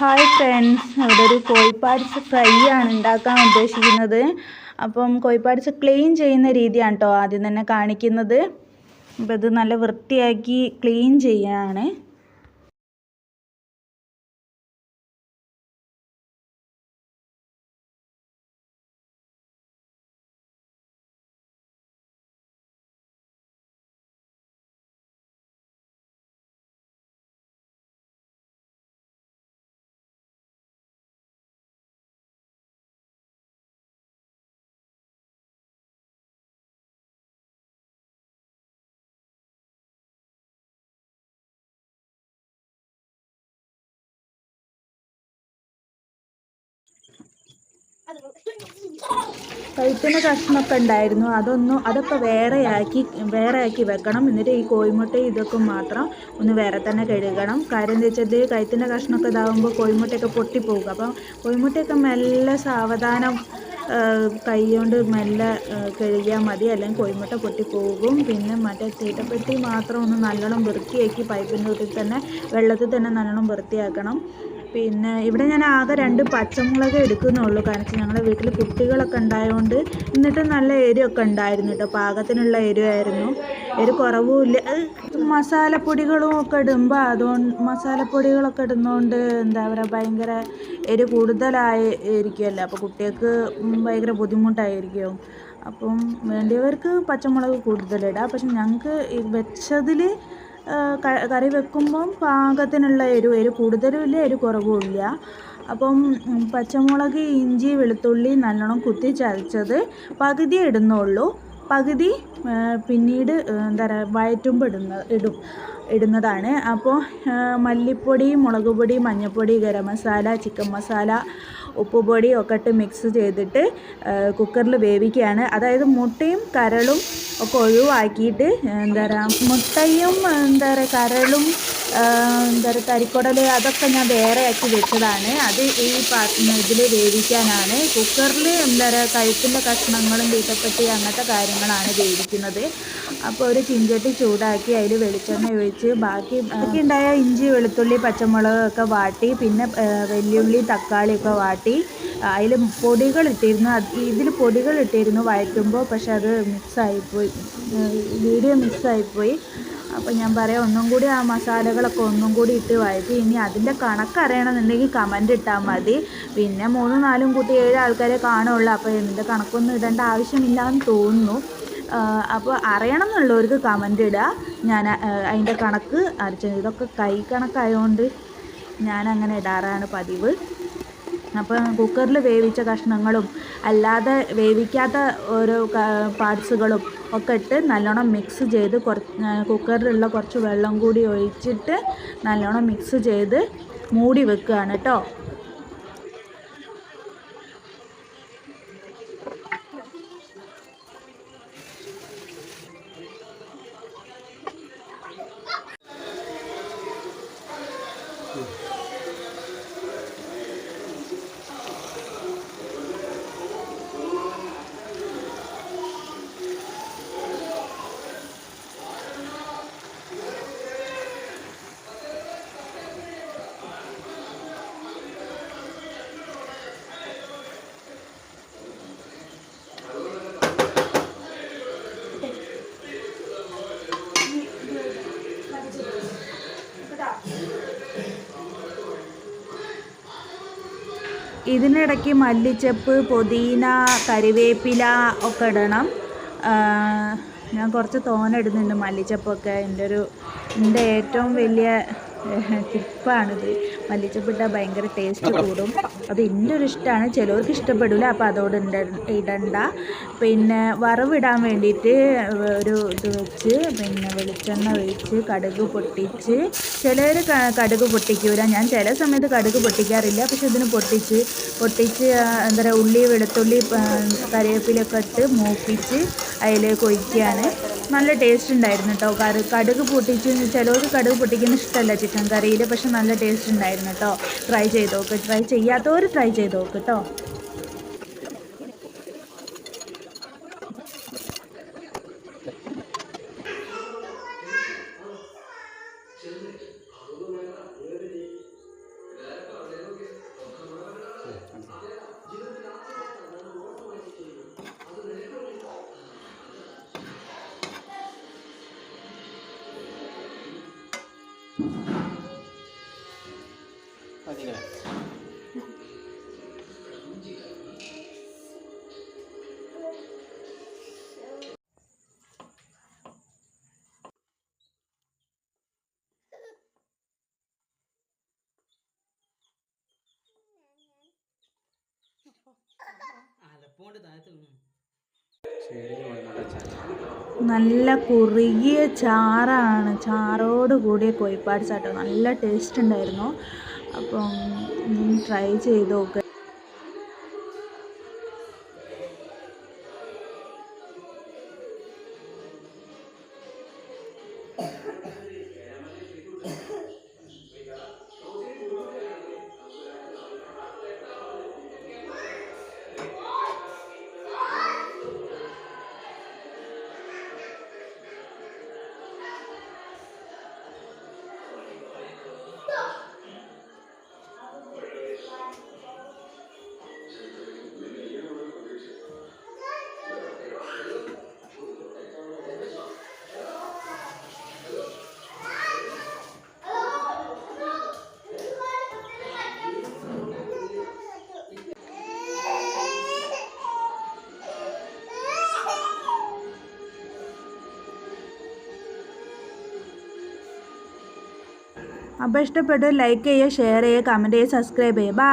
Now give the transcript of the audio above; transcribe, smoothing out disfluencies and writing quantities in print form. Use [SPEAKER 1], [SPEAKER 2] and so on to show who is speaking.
[SPEAKER 1] Hi friends, ഇവിടെ ഒരു കോഴിപ്പാട്സ് fry ആണ് ഉണ്ടാക്കാൻ ഉദ്ദേശിക്കുന്നത്. അപ്പം കോഴിപ്പാട്സ് ക്ലീൻ ചെയ്യുന്ന രീതിയാണ് കേട്ടോ ആദ്യം തന്നെ കാണിക്കുന്നത്. അപ്പോൾ ഇത് നല്ല വൃത്തിയാക്കി ക്ലീൻ ചെയ്യാണ്. കഴുത്തിൻ്റെ കഷ്ണമൊക്കെ ഉണ്ടായിരുന്നു, അതൊക്കെ വേറെയാക്കി വെക്കണം. എന്നിട്ട് ഈ കോഴിമുട്ടയും ഇതൊക്കെ മാത്രം ഒന്ന് വേറെ തന്നെ കഴുകണം. കാര്യം എന്താ വെച്ചാൽ കഴുത്തിൻ്റെ കഷ്ണമൊക്കെ ഇതാകുമ്പോൾ കോഴിമുട്ടയൊക്കെ പൊട്ടിപ്പോകും. അപ്പം കോഴിമുട്ടയൊക്കെ മെല്ലെ സാവധാനം കൈ കൊണ്ട് മെല്ലെ കഴുകിയാൽ മതി, അല്ലെങ്കിൽ കോഴിമുട്ട പൊട്ടിപ്പോകും. പിന്നെ മറ്റേ തീറ്റപ്പെട്ടി മാത്രം ഒന്ന് നല്ലോണം വൃത്തിയാക്കി പൈപ്പിൻ്റെ ഉള്ളിൽ തന്നെ വെള്ളത്തിൽ തന്നെ നല്ലോണം വൃത്തിയാക്കണം. പിന്നെ ഇവിടെ ഞാൻ ആകെ 2 പച്ചമുളക് എടുക്കുന്നുള്ളൂ. കാരണം ഞങ്ങളുടെ വീട്ടിൽ കുട്ടികളൊക്കെ ഉണ്ടായതുകൊണ്ട്. എന്നിട്ട് നല്ല എരിവൊക്കെ ഉണ്ടായിരുന്നു കേട്ടോ, പാകത്തിനുള്ള എരിവായിരുന്നു. എരിവ് കുറവുമില്ല. മസാലപ്പൊടികളും ഒക്കെ മസാലപ്പൊടികളൊക്കെ ഇടുന്നതുകൊണ്ട് എന്താ പറയുക, ഭയങ്കര എരിവ് കൂടുതലായിരിക്കുമല്ലോ. അപ്പോൾ കുട്ടികൾക്ക് ഭയങ്കര ബുദ്ധിമുട്ടായിരിക്കും. അപ്പം വേണ്ടിയവർക്ക് പച്ചമുളക് കൂടുതലിടാം. പക്ഷെ ഞങ്ങൾക്ക് വെച്ചതിൽ കറി വെക്കുമ്പം പാകത്തിനുള്ള എരിവ് കൂടുതലുമില്ല, എരിവ് കുറവുമില്ല. അപ്പം പച്ചമുളക്, ഇഞ്ചി, വെളുത്തുള്ളി നല്ലോണം കുത്തി ചതച്ചത് പകുതി ഇടുന്നുള്ളൂ. പകുതി പിന്നീട് എന്താ പറയുക വഴറ്റുമ്പോൾ ഇടുന്നതാണ്. അപ്പോൾ മല്ലിപ്പൊടി, മുളക് പൊടി, മഞ്ഞൾപ്പൊടി, ഗരം മസാല, ചിക്കൻ മസാല, ഉപ്പുപൊടി ഒക്കെ ഇട്ട് മിക്സ് ചെയ്തിട്ട് കുക്കറിൽ വേവിക്കുകയാണ്. അതായത് മുട്ടയും കരളും ഒക്കെ ഒഴിവാക്കിയിട്ട് എന്താ പറയുക, മുട്ടയും കരളും തരിക്കുടൽ അതൊക്കെ ഞാൻ വേറെയാക്കി വെച്ചതാണ്. അത് ഈ ഇതിൽ വേവിക്കാനാണ്. കുക്കറിൽ കഴുത്തിൻ്റെ കഷ്ണങ്ങളും തീറ്റപ്പെട്ടി അങ്ങനത്തെ കാര്യങ്ങളാണ് വേവിക്കുന്നത്. അപ്പോൾ ഒരു ചീഞ്ചട്ടി ചൂടാക്കി അതിൽ വെളിച്ചെണ്ണ ഒഴിച്ച് ബാക്കി ഉണ്ടായ ഇഞ്ചി, വെളുത്തുള്ളി, പച്ചമുളക് ഒക്കെ വാട്ടി, പിന്നെ വെല്ലുള്ളി, തക്കാളി ഒക്കെ വാട്ടി അതിൽ ഇതിൽ പൊടികൾ ഇട്ടിരുന്നു വഴറ്റുമ്പോൾ. പക്ഷെ അത് വീഡിയോ മിക്സായിപ്പോയി. അപ്പോൾ ഞാൻ പറയാം, ഒന്നും കൂടി ആ മസാലകളൊക്കെ ഒന്നും കൂടി ഇട്ട് വഴറ്റി. ഇനി അതിൻ്റെ കണക്ക് അറിയണമെന്നുണ്ടെങ്കിൽ കമൻ്റ് ഇട്ടാൽ മതി. പിന്നെ 3, 4 കൂട്ടി 7 ആൾക്കാരെ കാണുള്ളൂ. അപ്പോൾ ഇതിൻ്റെ കണക്കൊന്നും ഇടേണ്ട ആവശ്യമില്ല എന്ന് തോന്നുന്നു. അപ്പോൾ അറിയണം എന്നുള്ളവർക്ക് കമൻ്റ് ഇടുക. ഞാൻ അതിൻ്റെ കണക്ക് അരച്ചത്, ഇതൊക്കെ കൈ കണക്കായതുകൊണ്ട് ഞാനങ്ങനെ ഇടാറാണ് പതിവ്. അപ്പോൾ കുക്കറിൽ വേവിച്ച കഷ്ണങ്ങളും അല്ലാതെ വേവിക്കാത്ത ഓരോ പാർട്സുകളും ഒക്കെ ഇട്ട് നല്ലോണം മിക്സ് ചെയ്ത് കുക്കറിലുള്ള കുറച്ച് വെള്ളം കൂടി ഒഴിച്ചിട്ട് നല്ലോണം മിക്സ് ചെയ്ത് മൂടി വെക്കുകയാണ് കേട്ടോ. ഇതിനിടയ്ക്ക് മല്ലിച്ചപ്പ്, പുതിന, കരിവേപ്പില ഒക്കെ ഇടണം. ഞാൻ കുറച്ച് തോനെ മല്ലിച്ചപ്പൊക്കെ. എൻ്റെ ഏറ്റവും വലിയ ടിപ്പാണിത്. മല്ലിച്ചപ്പിട്ടാൽ ഭയങ്കര ടേസ്റ്റ് കൂടും. അത് എൻ്റെ ഒരു ഇഷ്ടമാണ്. ചിലവർക്ക് ഇഷ്ടപ്പെടില്ല, അപ്പോൾ അതോട് ഇടണ്ട. പിന്നെ വറവിടാൻ വേണ്ടിയിട്ട് ഒരു ഇത് വെച്ച്, പിന്നെ വെളിച്ചെണ്ണ ഒഴിച്ച് കടുക് പൊട്ടിച്ച്. ചിലർ കടുക് പൊട്ടിക്കൂല. ഞാൻ ചില സമയത്ത് കടുക് പൊട്ടിക്കാറില്ല. പക്ഷെ ഇതിന് പൊട്ടിച്ച് എന്താ പറയുക, ഉള്ളി, വെളുത്തുള്ളി, കറിവേപ്പിലൊക്കെ ഇട്ട് മൂപ്പിച്ച് അതിലേക്ക് ഒഴിക്കുകയാണ്. നല്ല ടേസ്റ്റ് ഉണ്ടായിരുന്നു കേട്ടോ. കടുക് പൊട്ടിച്ച് ചിലവർക്ക് കടുക് പൊട്ടിക്കുന്ന ഇഷ്ടമല്ല ചിക്കൻ കറിയിൽ. പക്ഷെ നല്ല ടേസ്റ്റ് ഉണ്ടായിരുന്നു കേട്ടോ. ട്രൈ ചെയ്യാത്തവർ ട്രൈ ചെയ്ത് നോക്ക് കേട്ടോ. നല്ല കുറുകിയ ചാറാണ്, ചാറോട് കൂടിയ കോഴിപ്പാട്സാട്ടോ. നല്ല ടേസ്റ്റ് ഉണ്ടായിരുന്നു. അപ്പം ട്രൈ ചെയ്ത് നോക്കുക. അപ്പോൾ ഇഷ്ടപ്പെട്ടു ലൈക്ക് ചെയ്യുക, ഷെയർ ചെയ്യുക, കമൻറ്റ് ചെയ്യുക, സബ്സ്ക്രൈബ് ചെയ്യുക. ബൈ.